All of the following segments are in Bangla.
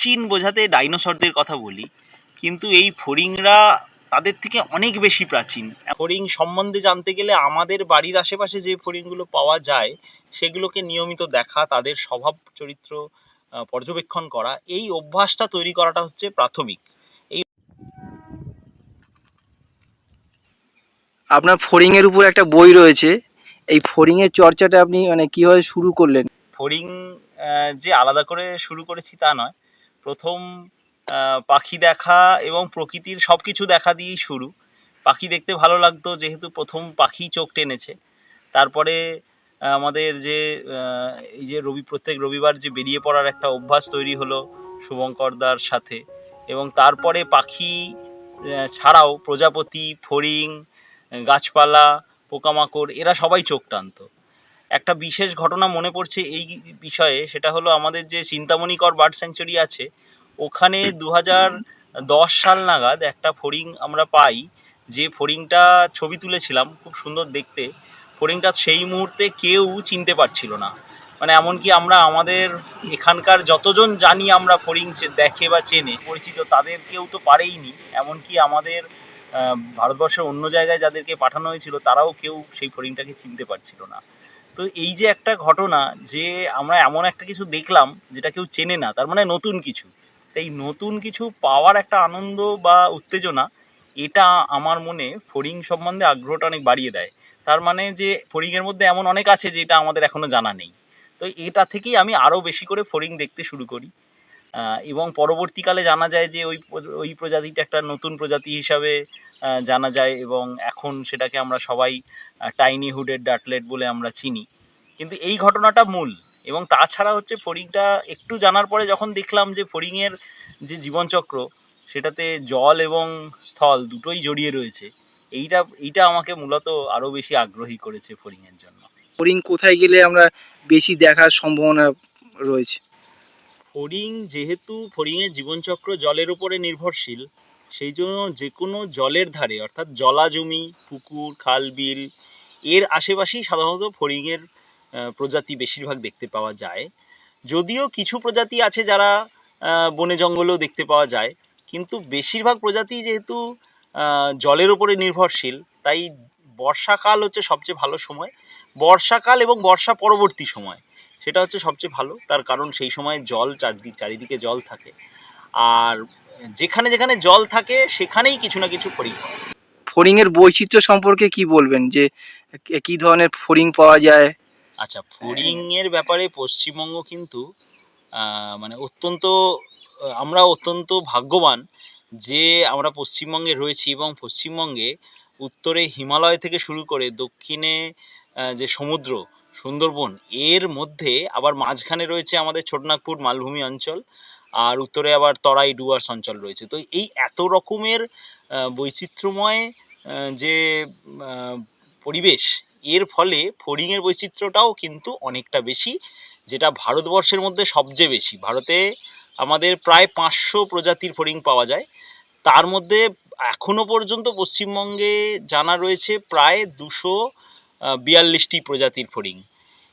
প্রাচীন বোঝাতে ডাইনোসরদের কথা বলি, কিন্তু এই ফড়িংরা তাদের থেকে অনেক বেশি প্রাচীন। ফড়িং সম্বন্ধে জানতে গেলে আমাদের বাড়ির আশেপাশে যে ফড়িংগুলো পাওয়া যায় সেগুলোকে নিয়মিত দেখা, তাদের স্বভাব চরিত্র পর্যবেক্ষণ করা, এই অভ্যাসটা তৈরি করাটা হচ্ছে প্রাথমিক। আপনার ফড়িংয়ের উপর একটা বই রয়েছে, এই ফড়িংয়ের চর্চাটা আপনি মানে কীভাবে শুরু করলেন? ফড়িং যে আলাদা করে শুরু করেছি তা নয়, প্রথম পাখি দেখা এবং প্রকৃতির সব কিছু দেখা দিয়েই শুরু। পাখি দেখতে ভালো লাগতো যেহেতু প্রথম পাখি চোখ টেনেছে। তারপরে আমাদের যে এই যে প্রত্যেক রবিবার যে বেরিয়ে পড়ার একটা অভ্যাস তৈরি হলো শুভঙ্করদার সাথে, এবং তারপরে পাখি ছাড়াও প্রজাপতি, ফড়িং, গাছপালা, পোকামাকড় এরা সবাই চোখ টানতো। একটা বিশেষ ঘটনা মনে পড়ছে এই বিষয়ে, সেটা হলো আমাদের যে চিন্তামণিকর বার্ড স্যাংচুরি আছে ওখানে 2010 সাল নাগাদ একটা ফড়িং আমরা পাই, যে ফড়িংটা ছবি তুলেছিলাম, খুব সুন্দর দেখতে। ফড়িংটা সেই মুহূর্তে কেউ চিনতে পারছিল না, মানে এমনকি আমরা আমাদের এখানকার যতজন জানি আমরা ফড়িং দেখে বা চেনে পরিচিত তাদের কেউ তো পারেইনি, এমনকি আমাদের ভারতবর্ষের অন্য জায়গায় যাদেরকে পাঠানো হয়েছিল তারাও কেউ সেই ফড়িংটাকে চিনতে পারছিল না। তো এই যে একটা ঘটনা, যে আমরা এমন একটা কিছু দেখলাম যেটা কেউ চেনে না, তার মানে নতুন কিছু, তাই নতুন কিছু পাওয়ার একটা আনন্দ বা উত্তেজনা, এটা আমার মনে ফড়িং সম্বন্ধে আগ্রহটা অনেক বাড়িয়ে দেয়। তার মানে যে ফড়িংয়ের মধ্যে এমন অনেক আছে যেটা আমাদের এখনো জানা নেই। তো এটা থেকেই আমি আরও বেশি করে ফড়িং দেখতে শুরু করি, এবং পরবর্তীকালে জানা যায় যে ওই প্রজাতিটা একটা নতুন প্রজাতি হিসাবে জানা যায়, এবং এখন সেটাকে আমরা সবাই টাইনি হুডেড ডার্টলেট বলে আমরা চিনি। কিন্তু এই ঘটনাটা মূল, এবং তাছাড়া হচ্ছে ফড়িংটা একটু জানার পরে যখন দেখলাম যে ফড়িংয়ের যে জীবনচক্র সেটাতে জল এবং স্থল দুটোই জড়িয়ে রয়েছে, এইটা আমাকে মূলত আরও বেশি আগ্রহী করেছে ফড়িংয়ের জন্য। ফড়িং কোথায় গেলে আমরা বেশি দেখার সম্ভাবনা রয়েছে? ফড়িং যেহেতু ফড়িংয়ের জীবনচক্র জলের উপরে নির্ভরশীল, সেই জন্য যে কোনো জলের ধারে অর্থাৎ জলাজমি, পুকুর, খাল, বিল এর আশেপাশেই সাধারণত ফড়িংয়ের প্রজাতি বেশিরভাগ দেখতে পাওয়া যায়। যদিও কিছু প্রজাতি আছে যারা বনে জঙ্গলেও দেখতে পাওয়া যায়, কিন্তু বেশিরভাগ প্রজাতি যেহেতু জলের উপরে নির্ভরশীল, তাই বর্ষাকাল হচ্ছে সবচেয়ে ভালো সময়। বর্ষাকাল এবং বর্ষা পরবর্তী সময় সেটা হচ্ছে সবচেয়ে ভালো, তার কারণ সেই সময় জল চারিদিকে জল থাকে, আর যেখানে যেখানে জল থাকে সেখানেই কিছু না কিছু ফড়িং হয়। ফড়িংয়ের বৈচিত্র্য সম্পর্কে কি বলবেন, যে কি ধরনের ফড়িং পাওয়া যায়? আচ্ছা, ফড়িংয়ের ব্যাপারে পশ্চিমবঙ্গ কিন্তু মানে আমরা অত্যন্ত ভাগ্যবান যে আমরা পশ্চিমবঙ্গে রয়েছি, এবং পশ্চিমবঙ্গে উত্তরে হিমালয় থেকে শুরু করে দক্ষিণে যে সমুদ্র, সুন্দরবন, এর মধ্যে আবার মাঝখানে রয়েছে আমাদের ছোটনাগপুর মালভূমি অঞ্চল, আর উত্তরে আবার তরাই ডুয়ার্স অঞ্চল রয়েছে। তো এই এত রকমের বৈচিত্র্যময় যে পরিবেশ, এর ফলে ফড়িংয়ের বৈচিত্র্যটাও কিন্তু অনেকটা বেশি, যেটা ভারতবর্ষের মধ্যে সবচেয়ে বেশি। ভারতে আমাদের প্রায় 500 প্রজাতির ফড়িং পাওয়া যায়, তার মধ্যে এখনো পর্যন্ত পশ্চিমবঙ্গে জানা রয়েছে প্রায় 242টি প্রজাতির ফড়িং,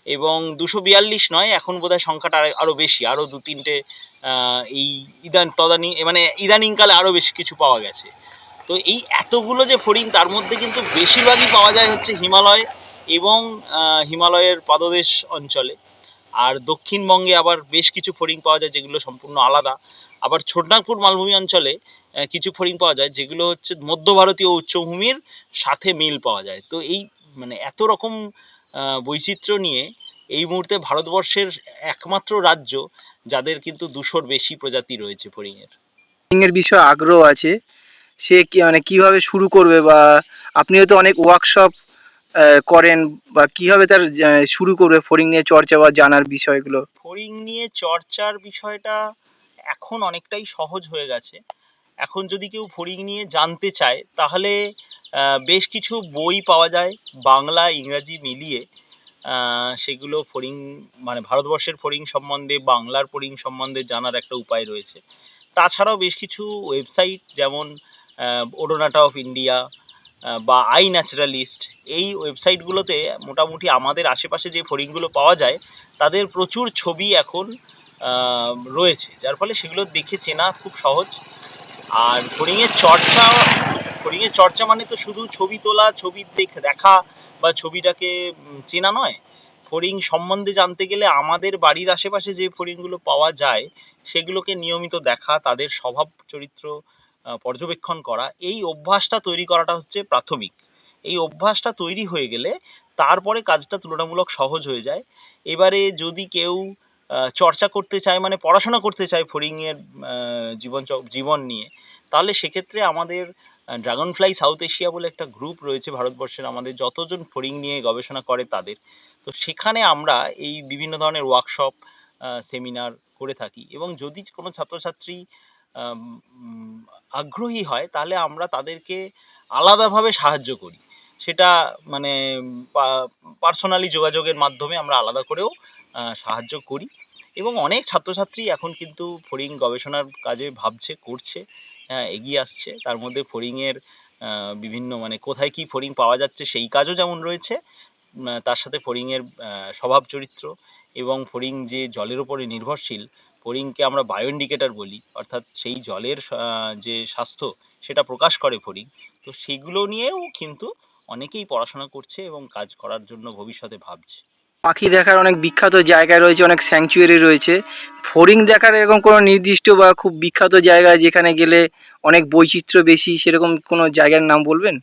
এবং 242 নয়, এখন বোধহয় সংখ্যাটা আরও বেশি, আরও 2-3টে এই ইদানিংকালে আরও বেশি কিছু পাওয়া গেছে। তো এই এতগুলো যে ফড়িং, তার মধ্যে কিন্তু বেশিরভাগই পাওয়া যায় হচ্ছে হিমালয় এবং হিমালয়ের পাদদেশ অঞ্চলে, আর দক্ষিণবঙ্গে আবার বেশ কিছু ফড়িং পাওয়া যায় যেগুলো সম্পূর্ণ আলাদা। আবার ছোটনাগপুর মালভূমি অঞ্চলে কিছু ফড়িং পাওয়া যায় যেগুলো হচ্ছে মধ্য ভারতীয় উচ্চভূমির সাথে মিল পাওয়া যায়। তো এই মানে এত রকম বৈচিত্র্য নিয়ে এই মুহূর্তে ভারতবর্ষের একমাত্র রাজ্য যাদের কিন্তু 200-র বেশি প্রজাতি রয়েছে ফড়িংয়ের। ফড়িংয়ের বিষয়ে আগ্রহ আছে, সে কি মানে কিভাবে শুরু করবে, বা আপনি হয়তো অনেক ওয়ার্কশপ করেন, বা কিভাবে তার শুরু করবে ফড়িং নিয়ে চর্চা বা জানার বিষয়গুলো? ফড়িং নিয়ে চর্চার বিষয়টা এখন অনেকটাই সহজ হয়ে গেছে। এখন যদি কেউ ফড়িং নিয়ে জানতে চায় তাহলে বেশ কিছু বই পাওয়া যায় বাংলা ইংরাজি মিলিয়ে, সেগুলো ফড়িং মানে ভারতবর্ষের ফড়িং সম্বন্ধে, বাংলার ফড়িং সম্বন্ধে জানার একটা উপায় রয়েছে। তাছাড়াও বেশ কিছু ওয়েবসাইট যেমন ওডোনাটা অফ ইন্ডিয়া বা আই ন্যাচারালিস্ট, এই ওয়েবসাইটগুলোতে মোটামুটি আমাদের আশেপাশে যে ফড়িংগুলো পাওয়া যায় তাদের প্রচুর ছবি এখন রয়েছে, যার ফলে সেগুলো দেখে চেনা খুব সহজ। আর ফড়িংয়ের চর্চা মানে তো শুধু ছবি তোলা, ছবি দেখা বা ছবিটাকে চেনা নয়। ফড়িং সম্বন্ধে জানতে গেলে আমাদের বাড়ির আশেপাশে যে ফড়িংগুলো পাওয়া যায় সেগুলোকে নিয়মিত দেখা, তাদের স্বভাব চরিত্র পর্যবেক্ষণ করা, এই অভ্যাসটা তৈরি করাটা হচ্ছে প্রাথমিক। এই অভ্যাসটা তৈরি হয়ে গেলে তারপরে কাজটা তুলনামূলক সহজ হয়ে যায়। এবারে যদি কেউ চর্চা করতে চায়, মানে পড়াশোনা করতে চায় ফড়িংয়ের জীবন নিয়ে, তাহলে সেক্ষেত্রে আমাদের ড্রাগন ফ্লাই সাউথ এশিয়া বলে একটা গ্রুপ রয়েছে ভারতবর্ষের, আমাদের যতজন ফড়িং নিয়ে গবেষণা করে তাদের। তো সেখানে আমরা এই বিভিন্ন ধরনের ওয়ার্কশপ, সেমিনার করে থাকি, এবং যদি কোনো ছাত্রছাত্রী আগ্রহী হয় তাহলে আমরা তাদেরকে আলাদাভাবে সাহায্য করি। সেটা মানে পার্সোনালি যোগাযোগের মাধ্যমে আমরা আলাদা করেও সাহায্য করি। এবং অনেক ছাত্রছাত্রী এখন কিন্তু ফড়িং গবেষণার কাজে ভাবছে, করছে, এগিয়ে আসছে। তার মধ্যে ফড়িংয়ের বিভিন্ন মানে কোথায় কী ফড়িং পাওয়া যাচ্ছে সেই কাজও যেমন রয়েছে, তার সাথে ফড়িংয়ের স্বভাব চরিত্র এবং ফড়িং যে জলের ওপরে নির্ভরশীল, ফড়িংকে আমরা বায়ো ইন্ডিকেটর বলি, অর্থাৎ সেই জলের যে স্বাস্থ্য সেটা প্রকাশ করে ফড়িং। তো সেগুলো নিয়েও কিন্তু অনেকেই পড়াশোনা করছে এবং কাজ করার জন্য ভবিষ্যতে ভাবছে। পাখি দেখার অনেক বিখ্যাত জায়গা রয়েছে, অনেক স্যাংচুয়ারি রয়েছে। ফড়িং দেখার এরকম কোনো নির্দিষ্ট বা খুব বিখ্যাত জায়গা যেখানে গেলে অনেক বৈচিত্র্য বেশি, সেরকম কোনো জায়গার নাম বলবেন?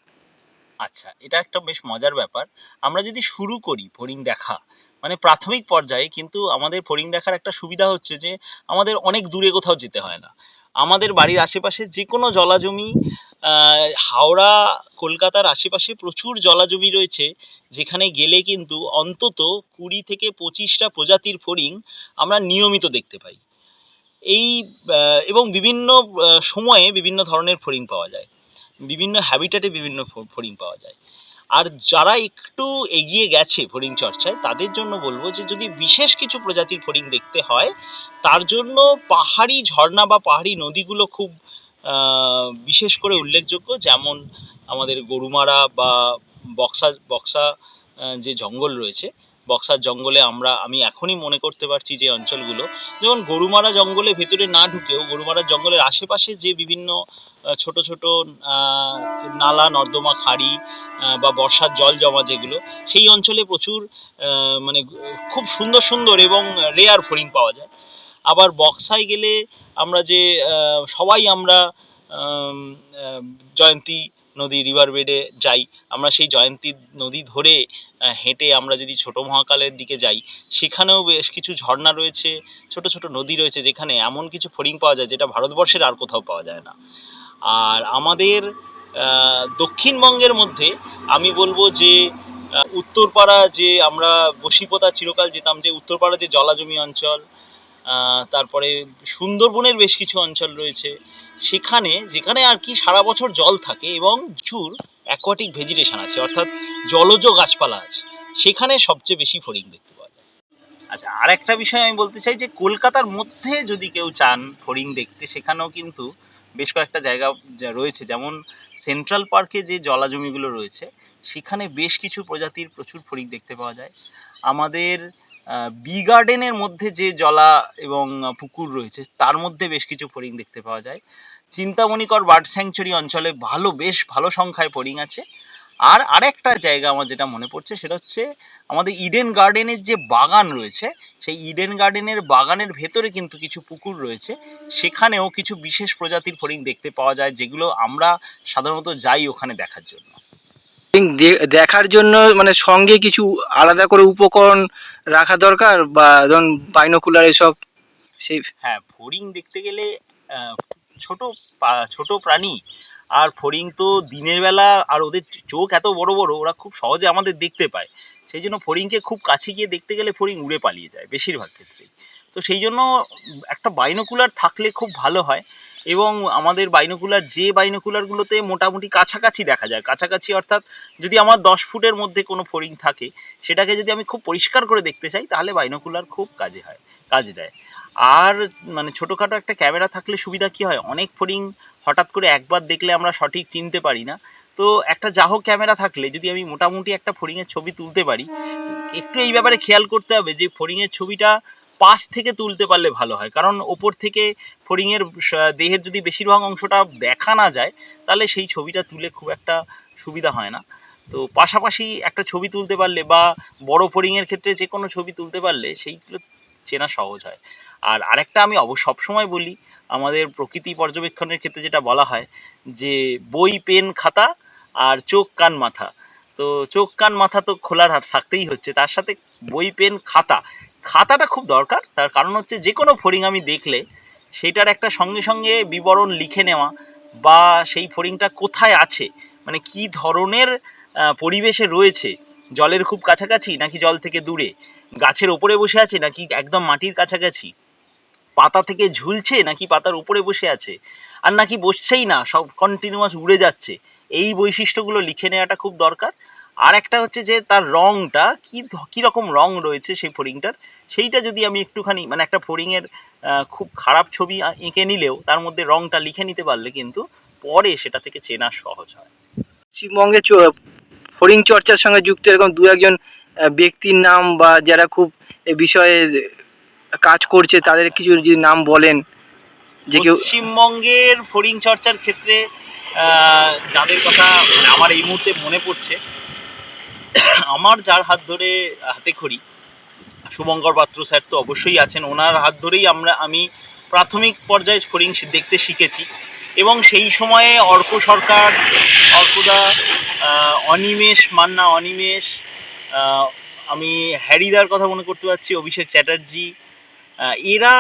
আচ্ছা, এটা একটা বেশ মজার ব্যাপার। আমরা যদি শুরু করি ফড়িং দেখা, মানে প্রাথমিক পর্যায়ে, কিন্তু আমাদের ফড়িং দেখার একটা সুবিধা হচ্ছে যে আমাদের অনেক দূরে কোথাও যেতে হয় না। আমাদের বাড়ির আশেপাশে যে কোনো জলাজমি, হাওড়া কলকাতার আশেপাশে প্রচুর জলাজমি রয়েছে, যেখানে গেলে কিন্তু অন্তত 20 থেকে 25টা প্রজাতির ফড়িং আমরা নিয়মিত দেখতে পাই। এই এবং বিভিন্ন সময়ে বিভিন্ন ধরনের ফড়িং পাওয়া যায়, বিভিন্ন হ্যাবিটেটে বিভিন্ন ফড়িং পাওয়া যায়। আর যারা একটু এগিয়ে গেছে ফড়িং চর্চায় তাদের জন্য বলবো যে যদি বিশেষ কিছু প্রজাতির ফড়িং দেখতে হয়, তার জন্য পাহাড়ি ঝর্ণা বা পাহাড়ি নদীগুলো খুব বিশেষ করে উল্লেখযোগ্য। যেমন আমাদের গরুমারা বা বক্সা যে জঙ্গল রয়েছে, বক্সার জঙ্গলে আমি এখনই মনে করতে পারছি যে অঞ্চলগুলো, যেমন গরুমারা জঙ্গলে ভেতরে না ঢুকেও গরুমারা জঙ্গলের আশেপাশে যে বিভিন্ন ছোট ছোট নালা নর্দমা খাড়ি বা বর্ষার জল জমা যেগুলো, সেই অঞ্চলে প্রচুর মানে খুব সুন্দর সুন্দর এবং রেয়ার ফড়িং পাওয়া যায়। আবার বক্সায় গেলে আমরা যে সবাই আমরা জয়ন্তী নদী রিভার বেডে যাই, আমরা সেই জয়ন্তী নদী ধরে হেঁটে আমরা যদি ছোট মহাকালের দিকে যাই, সেখানেও বেশ কিছু ঝর্ণা রয়েছে, ছোট ছোট নদী রয়েছে, যেখানে এমন কিছু ফড়িং পাওয়া যায় যেটা ভারতবর্ষের আর কোথাও পাওয়া যায় না। আর আমাদের দক্ষিণবঙ্গের মধ্যে আমি বলবো যে উত্তরপাড়া, যে আমরা বশিপোতা চিরকাল যেতাম, যে উত্তরপাড়া যে জলাজমি অঞ্চল, তারপরে সুন্দরবনের বেশ কিছু অঞ্চল রয়েছে, যেখানে আর কি সারা বছর জল থাকে এবং প্রচুর অ্যাকোয়াটিক ভেজিটেশন আছে, অর্থাৎ জলজ গাছপালা আছে, সেখানে সবচেয়ে বেশি ফড়িং দেখতে পাওয়া যায়। আচ্ছা, আর একটা বিষয় আমি বলতে চাই যে কলকাতার মধ্যে যদি কেউ চান ফড়িং দেখতে, সেখানেও কিন্তু বেশ কয়েকটা জায়গা রয়েছে। যেমন সেন্ট্রাল পার্কে যে জলাজমিগুলো রয়েছে, সেখানে বেশ কিছু প্রজাতির প্রচুর ফড়িং দেখতে পাওয়া যায়। আমাদের বি গার্ডেনের মধ্যে যে জলা এবং পুকুর রয়েছে, তার মধ্যে বেশ কিছু ফড়িং দেখতে পাওয়া যায়। চিন্তামণিকর বার্ড স্যাংচুয়ারি অঞ্চলে বেশ ভালো সংখ্যায় ফড়িং আছে। আর আরেকটা জায়গা আমার যেটা মনে পড়ছে, সেটা হচ্ছে আমাদের ইডেন গার্ডেনের যে বাগান রয়েছে, সেই ইডেন গার্ডেনের বাগানের ভেতরে কিন্তু কিছু পুকুর রয়েছে, সেখানেও কিছু বিশেষ প্রজাতির ফড়িং দেখতে পাওয়া যায়, যেগুলো আমরা সাধারণত যাই ওখানে দেখার জন্য। দেখার জন্য মানে সঙ্গে কিছু আলাদা করে উপকরণ রাখা দরকার, বা ধরুন বাইনোকুলার এসব সেই? হ্যাঁ, ফড়িং দেখতে গেলে ছোট প্রাণী, আর ফড়িং তো দিনের বেলা, আর ওদের চোখ এত বড় বড়, ওরা খুব সহজে আমাদের দেখতে পায়। সেই জন্য ফড়িংকে খুব কাছে গিয়ে দেখতে গেলে ফড়িং উড়ে পালিয়ে যায় বেশিরভাগ ক্ষেত্রেই। তো সেই জন্য একটা বাইনোকুলার থাকলে খুব ভালো হয়। এবং আমাদের বাইনোকুলারগুলোতে মোটামুটি কাছাকাছি দেখা যায়, কাছাকাছি অর্থাৎ যদি আমার 10 ফুটের মধ্যে কোনো ফড়িং থাকে, সেটাকে যদি আমি খুব পরিষ্কার করে দেখতে চাই, তাহলে বাইনোকুলার খুব কাজে দেয়। আর মানে ছোটোখাটো একটা ক্যামেরা থাকলে সুবিধা কী হয়, অনেক ফড়িং হঠাৎ করে একবার দেখলে আমরা সঠিক চিনতে পারি না। তো একটা হোক ক্যামেরা থাকলে যদি আমি মোটামুটি একটা ফড়িংয়ের ছবি তুলতে পারি, একটু এই ব্যাপারে খেয়াল করতে হবে যে ফড়িংয়ের ছবিটা পাশ থেকে তুলতে পারলে ভালো হয়, কারণ ওপর থেকে ফড়িংয়ের দেহের যদি বেশিরভাগ অংশটা দেখা না যায় তাহলে সেই ছবিটা তুলে খুব একটা সুবিধা হয় না। তো পাশাপাশি একটা ছবি তুলতে পারলে বা বড় ফড়িংয়ের ক্ষেত্রে যে কোনো ছবি তুলতে পারলে সেইগুলো চেনা সহজ হয়। আর আরেকটা আমি সবসময় বলি, আমাদের প্রকৃতি পর্যবেক্ষণের ক্ষেত্রে যেটা বলা হয় যে বই, পেন, খাতা আর চোখ, কান, মাথা। তো চোখ, কান, মাথা তো খোলার থাকতেই হচ্ছে, তার সাথে বই, পেন, খাতাটা খুব দরকার। তার কারণ হচ্ছে যে কোনো ফড়িং আমি দেখলে সেটার একটা সঙ্গে সঙ্গে বিবরণ লিখে নেওয়া, বা সেই ফড়িংটা কোথায় আছে, মানে কি ধরনের পরিবেশে রয়েছে, জলের খুব কাছাকাছি নাকি জল থেকে দূরে, গাছের ওপরে বসে আছে নাকি একদম মাটির কাছাকাছি, পাতা থেকে ঝুলছে নাকি পাতার উপরে বসে আছে, আর নাকি বসছেই না, সব কন্টিনিউয়াস উড়ে যাচ্ছে, এই বৈশিষ্ট্যগুলো লিখে নেওয়াটা খুব দরকার। আর একটা হচ্ছে যে তার রঙটা কী রকম রং রয়েছে সেই ফড়িংটার, সেইটা যদি আমি একটুখানি মানে একটা ফড়িংয়ের খুব খারাপ ছবি এঁকে নিলেও তার মধ্যে রংটা লিখে নিতে পারলে কিন্তু পরে সেটা থেকে চেনা সহজ হয়। পশ্চিমবঙ্গে ফড়িং চর্চার সঙ্গে যুক্ত এরকম দু একজন ব্যক্তির নাম বা যারা খুব এ বিষয়ে কাজ করছে তাদের কিছু যদি নাম বলেন যে কেউ। পশ্চিমবঙ্গের ফড়িং চর্চার ক্ষেত্রে যাদের কথা মানে আমার এই মুহূর্তে মনে পড়ছে, আমার যার হাত ধরে হাতে খড়ি শুভঙ্কর পাত্র স্যার তো অবশ্যই আছেন, ওনার হাত ধরেই আমি প্রাথমিক পর্যায়ে ফড়িং দেখতে শিখেছি। এবং সেই সময়ে অর্ক সরকার, অর্কদা, অনিমেষ মান্না, আমি হ্যারিদার কথা মনে করতে পারছি, অভিষেক চ্যাটার্জি, এরা,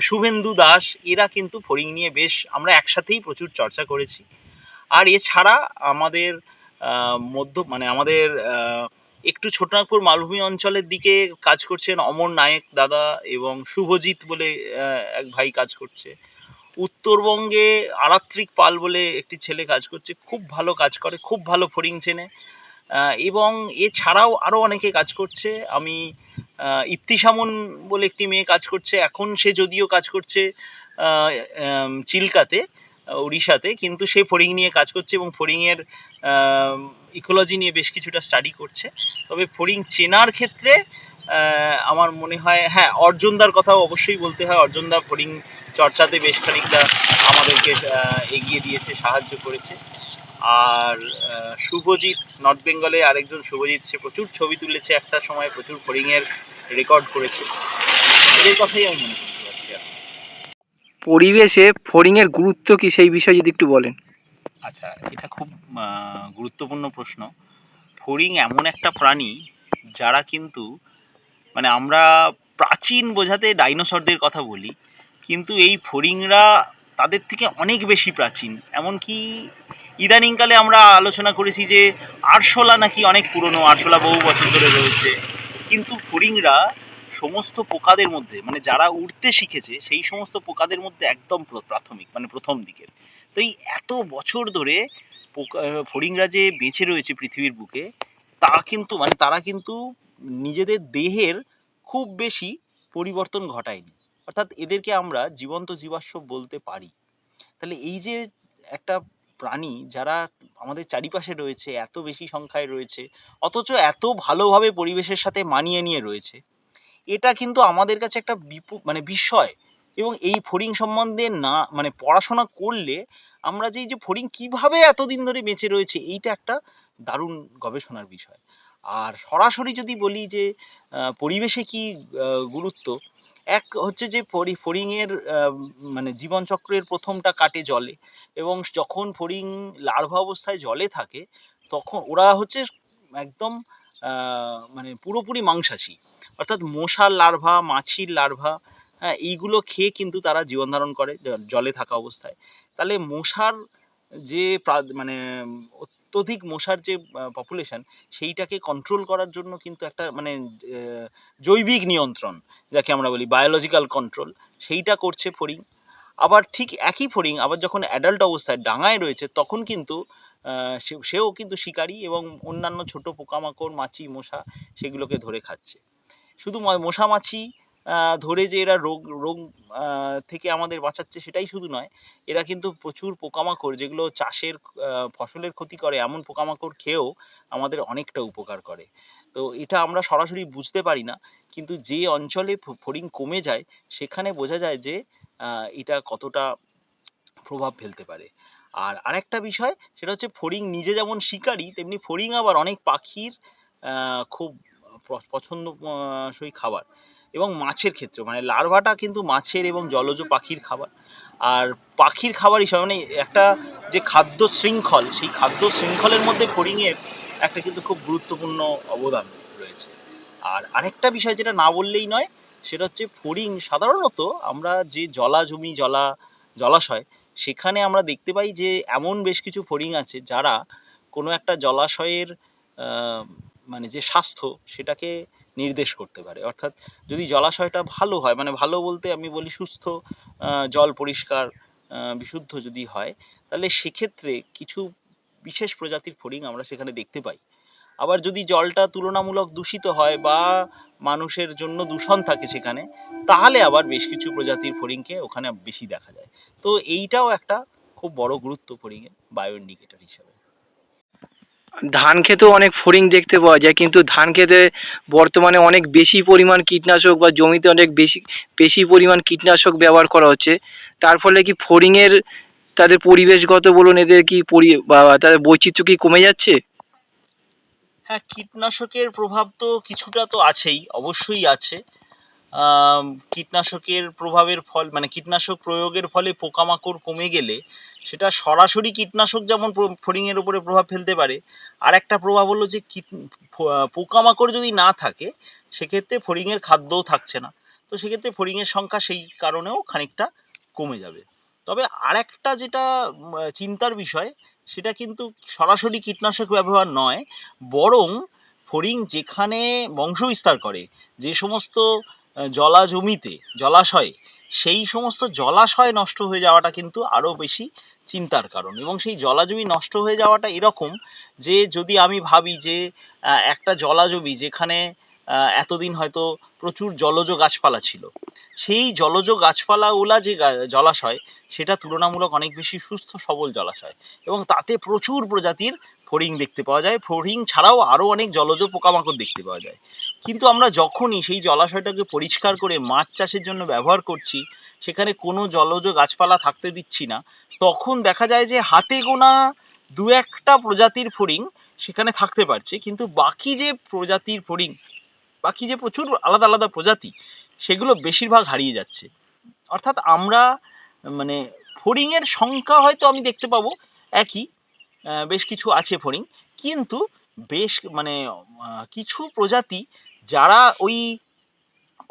শুভেন্দু দাস, এরা কিন্তু ফড়িং নিয়ে বেশ আমরা একসাথেই প্রচুর চর্চা করেছি। আর এছাড়া আমাদের মানে আমাদের একটু ছোটনাগপুর মালভূমি অঞ্চলের দিকে কাজ করছেন অমর নায়েক দাদা এবং শুভজিৎ বলে এক ভাই কাজ করছে। উত্তরবঙ্গে আরাত্রিক পাল বলে একটি ছেলে কাজ করছে, খুব ভালো কাজ করে, খুব ভালো ফড়িং চেনে। এবং এছাড়াও আরও অনেকে কাজ করছে। আমি ইপ্তিসামুন বলে একটি মেয়ে কাজ করছে, এখন সে যদিও কাজ করছে চিল্কাতে, উড়িষ্যাতে, কিন্তু সে ফড়িং নিয়ে কাজ করছে এবং ফড়িংয়ের ইকোলজি নিয়ে বেশ কিছুটা স্টাডি করছে। তবে ফড়িং চেনার ক্ষেত্রে আমার মনে হয়, হ্যাঁ, অর্জনদার কথাও অবশ্যই বলতে হয়। অর্জনদা ফড়িং চর্চাতে বেশ খানিকটা আমাদেরকে এগিয়ে দিয়েছে, সাহায্য করেছে। আর শুভজিৎ, নর্থ বেঙ্গলে আরেকজন শুভজিৎ, সে প্রচুর ছবি তুলেছে একটা সময়, প্রচুর ফড়িংয়ের রেকর্ড করেছে। এদের কথাই আমি মনে করতে পারছি। পরিবেশে ফড়িংয়ের গুরুত্ব কি সেই বিষয়ে যদি একটু বলেন। আচ্ছা, এটা খুব গুরুত্বপূর্ণ প্রশ্ন। ফড়িং এমন একটা প্রাণী যারা কিন্তু মানে আমরা প্রাচীন বোঝাতে ডাইনোসরদের কথা বলি, কিন্তু এই ফড়িংরা তাদের থেকে অনেক বেশি প্রাচীন। এমনকি ইদানিংকালে আমরা আলোচনা করেছি যে আরশোলা নাকি অনেক পুরনো, আরশোলা বহু বছর ধরে রয়েছে, কিন্তু ফড়িংরা সমস্ত পোকাদের মধ্যে মানে যারা উড়তে শিখেছে সেই সমস্ত পোকাদের মধ্যে একদম প্রাথমিক মানে প্রথম দিকের। তো এই এত বছর ধরে ফড়িংরা যে বেঁচে রয়েছে পৃথিবীর বুকে, তা কিন্তু মানে তারা কিন্তু নিজেদের দেহের খুব বেশি পরিবর্তন ঘটায়নি, অর্থাৎ এদেরকে আমরা জীবন্ত জীবাশ্ম বলতে পারি। তাহলে এই যে একটা প্রাণী যারা আমাদের চারিপাশে রয়েছে, এত বেশি সংখ্যায় রয়েছে, অথচ এত ভালোভাবে পরিবেশের সাথে মানিয়ে নিয়ে রয়েছে, এটা কিন্তু আমাদের কাছে একটা মানে বিস্ময়। এবং এই ফড়িং সম্বন্ধে না মানে পড়াশোনা করলে আমরা যে এই যে ফড়িং কিভাবে এতদিন ধরে বেঁচে রয়েছে, এইটা একটা দারুণ গবেষণার বিষয়। আর সরাসরি যদি বলি যে পরিবেশে কি গুরুত্ব, এক হচ্ছে যে ফড়িংয়ের মানে জীবনচক্রের প্রথমটা কাটে জলে, এবং যখন ফড়িং লার্ভা অবস্থায় জলে থাকে তখন ওরা হচ্ছে একদম মানে পুরোপুরি মাংসাশী, অর্থাৎ মশার লার্ভা, মাছির লার্ভা, হ্যাঁ, এইগুলো খেয়ে কিন্তু তারা জীবন ধারণ করে জলে থাকা অবস্থায়। তাহলে মশার যে মানে অত্যধিক মশার যে পপুলেশন, সেইটাকে কন্ট্রোল করার জন্য কিন্তু একটা মানে জৈবিক নিয়ন্ত্রণ যাকে আমরা বলি বায়োলজিক্যাল কন্ট্রোল, সেইটা করছে ফড়িং। আবার ঠিক একই ফড়িং আবার যখন অ্যাডাল্ট অবস্থায় ডাঙায় রয়েছে তখন কিন্তু সেও কিন্তু শিকারী এবং অন্যান্য ছোট পোকামাকড়, মাছি, মশা সেগুলোকে ধরে খাচ্ছে। শুধু মশা মাছি ধরে যে এরা রোগ রোগ থেকে আমাদের বাঁচাচ্ছে সেটাই শুধু নয়, এরা কিন্তু প্রচুর পোকামাকড় যেগুলো চাষের ফসলের ক্ষতি করে এমন পোকামাকড় খেয়েও আমাদের অনেকটা উপকার করে। তো এটা আমরা সরাসরি বুঝতে পারি না, কিন্তু যে অঞ্চলে ফড়িং কমে যায় সেখানে বোঝা যায় যে এটা কতটা প্রভাব ফেলতে পারে। আর আরেকটা বিষয় সেটা হচ্ছে ফড়িং নিজে যেমন শিকারী, তেমনি ফড়িং আবার অনেক পাখির খুব পছন্দসই খাবার, এবং মাছের ক্ষেত্রে মানে লার্ভাটা কিন্তু মাছের এবং জলজ পাখির খাবার। আর পাখির খাবার হিসাবে মানে একটা যে খাদ্য শৃঙ্খল, সেই খাদ্য শৃঙ্খলের মধ্যে ফড়িংয়ের একটা কিন্তু খুব গুরুত্বপূর্ণ অবদান রয়েছে। আর আরেকটা বিষয় যেটা না বললেই নয়, সেটা হচ্ছে ফড়িং সাধারণত আমরা যে জলাজমি জলাশয় সেখানে আমরা দেখতে পাই যে এমন বেশ কিছু ফড়িং আছে যারা কোনো একটা জলাশয়ের মানে যে স্বাস্থ্য সেটাকে নির্দেশ করতে পারে। অর্থাৎ যদি জলাশয়টা ভালো হয়, মানে ভালো বলতে আমি বলি সুস্থ, জল পরিষ্কার বিশুদ্ধ যদি হয়, তাহলে সেক্ষেত্রে কিছু বিশেষ প্রজাতির ফড়িং আমরা সেখানে দেখতে পাই। আবার যদি জলটা তুলনামূলক দূষিত হয় বা মানুষের জন্য দূষণ থাকে সেখানে, তাহলে আবার বেশ কিছু প্রজাতির ফড়িংকে ওখানে বেশি দেখা যায়। তো এইটাও একটা খুব বড় গুরুত্ব ফড়িংয়ের বায়ো ইন্ডিকেটর হিসাবে। ধান ক্ষেতেও অনেক ফড়িং দেখতে পাওয়া যায়, কিন্তু ধান ক্ষেতে বর্তমানে অনেক বেশি পরিমাণ কীটনাশক বা জমিতে অনেক বেশি বেশি পরিমাণ কীটনাশক ব্যবহার করা হচ্ছে। তার ফলে কি ফড়িংয়ের তাদের পরিবেশগত বলুন, এদের কি বা তাদের বৈচিত্র্য কি কমে যাচ্ছে? হ্যাঁ, কীটনাশকের প্রভাব তো কিছুটা তো আছেই, অবশ্যই আছে। কীটনাশকের প্রভাবের ফল মানে কীটনাশক প্রয়োগের ফলে পোকামাকড় কমে গেলে সেটা সরাসরি কীটনাশক যেমন ফড়িংয়ের উপরে প্রভাব ফেলতে পারে, আর একটা প্রভাব হলো যে পোকামাকড় যদি না থাকে সেক্ষেত্রে ফড়িংয়ের খাদ্যও থাকছে না, তো সেক্ষেত্রে ফড়িংয়ের সংখ্যা সেই কারণেও খানিকটা কমে যাবে। তবে আরেকটা যেটা চিন্তার বিষয়, সেটা কিন্তু সরাসরি কীটনাশক ব্যবহার নয়, বরং ফড়িং যেখানে বংশবিস্তার করে, যে সমস্ত জলাজমিতে জলাশয়ে, সেই সমস্ত জলাশয় নষ্ট হয়ে যাওয়াটা কিন্তু আরও বেশি চিন্তার কারণ। এবং সেই জলাজমি নষ্ট হয়ে যাওয়াটা এরকম যে যদি আমি ভাবি যে একটা জলাজমি যেখানে এতদিন হয়তো প্রচুর জলজ গাছপালা ছিল, সেই জলজ গাছপালাওলা যে জলাশয় সেটা তুলনামূলক অনেক বেশি সুস্থ সবল জলাশয়, এবং তাতে প্রচুর প্রজাতির ফড়িং দেখতে পাওয়া যায়। ফড়িং ছাড়াও আরও অনেক জলজ পোকামাকড় দেখতে পাওয়া যায়। কিন্তু আমরা যখনই সেই জলাশয়টাকে পরিষ্কার করে মাছ চাষের জন্য ব্যবহার করছি, সেখানে কোনো জলজ গাছপালা থাকতে দিচ্ছি না, তখন দেখা যায় যে হাতে গোনা দু একটা প্রজাতির ফড়িং সেখানে থাকতে পারছে, কিন্তু বাকি যে প্রজাতির ফড়িং, বাকি যে প্রচুর আলাদা আলাদা প্রজাতি, সেগুলো বেশিরভাগ হারিয়ে যাচ্ছে। অর্থাৎ আমরা মানে ফড়িংয়ের সংখ্যা হয়তো আমি দেখতে পাবো একই, বেশ কিছু আছে ফড়িং, কিন্তু বেশ মানে কিছু প্রজাতি যারা ওই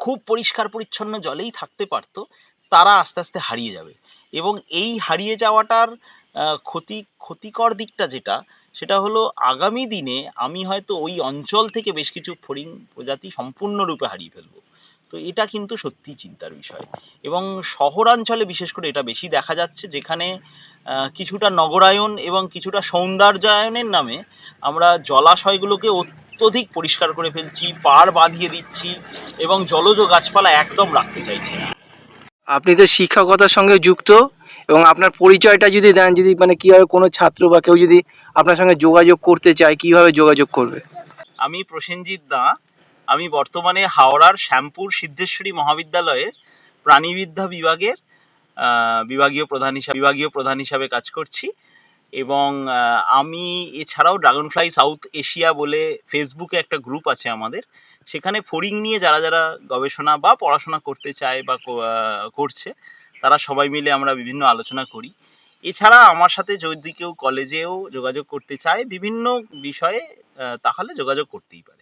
খুব পরিষ্কার পরিচ্ছন্ন জলেই থাকতে পারতো, তারা আস্তে আস্তে হারিয়ে যাবে। এবং এই হারিয়ে যাওয়াটার ক্ষতিকর দিকটা যেটা, সেটা হলো আগামী দিনে আমি হয়তো ওই অঞ্চল থেকে বেশ কিছু ফড়িং প্রজাতি সম্পূর্ণরূপে হারিয়ে ফেলবো। তো এটা কিন্তু সত্যিই চিন্তার বিষয়। এবং শহরাঞ্চলে বিশেষ করে এটা বেশি দেখা যাচ্ছে, যেখানে কিছুটা নগরায়ন এবং কিছুটা সৌন্দর্যায়নের নামে আমরা জলাশয়গুলোকে অত্যধিক পরিষ্কার করে ফেলছি, পাড় বাঁধিয়ে দিচ্ছি এবং জলজ গাছপালা একদম রাখতে চাইছি না। আপনি তো শিক্ষকতার সঙ্গে যুক্ত, এবং আপনার পরিচয়টা যদি দেন, যদি মানে কীভাবে কোনো ছাত্র বা কেউ যদি আপনার সঙ্গে যোগাযোগ করতে চায়, কীভাবে যোগাযোগ করবে? আমি প্রসেনজিৎ দা। আমি বর্তমানে হাওড়ার শ্যামপুর সিদ্ধেশ্বরী মহাবিদ্যালয়ে প্রাণীবিদ্যা বিভাগের বিভাগীয় প্রধান হিসাবে কাজ করছি। এবং আমি এছাড়াও ড্রাগনফ্লাই সাউথ এশিয়া বলে ফেসবুকে একটা গ্রুপ আছে আমাদের, সেখানে ফড়িং নিয়ে যারা যারা গবেষণা বা পড়াশোনা করতে চায় বা করছে, তারা সবাই মিলে আমরা বিভিন্ন আলোচনা করি। এছাড়া আমার সাথে যদি কেউ কলেজেও যোগাযোগ করতে চায় বিভিন্ন বিষয়ে, তাহলে যোগাযোগ করতেই পারে।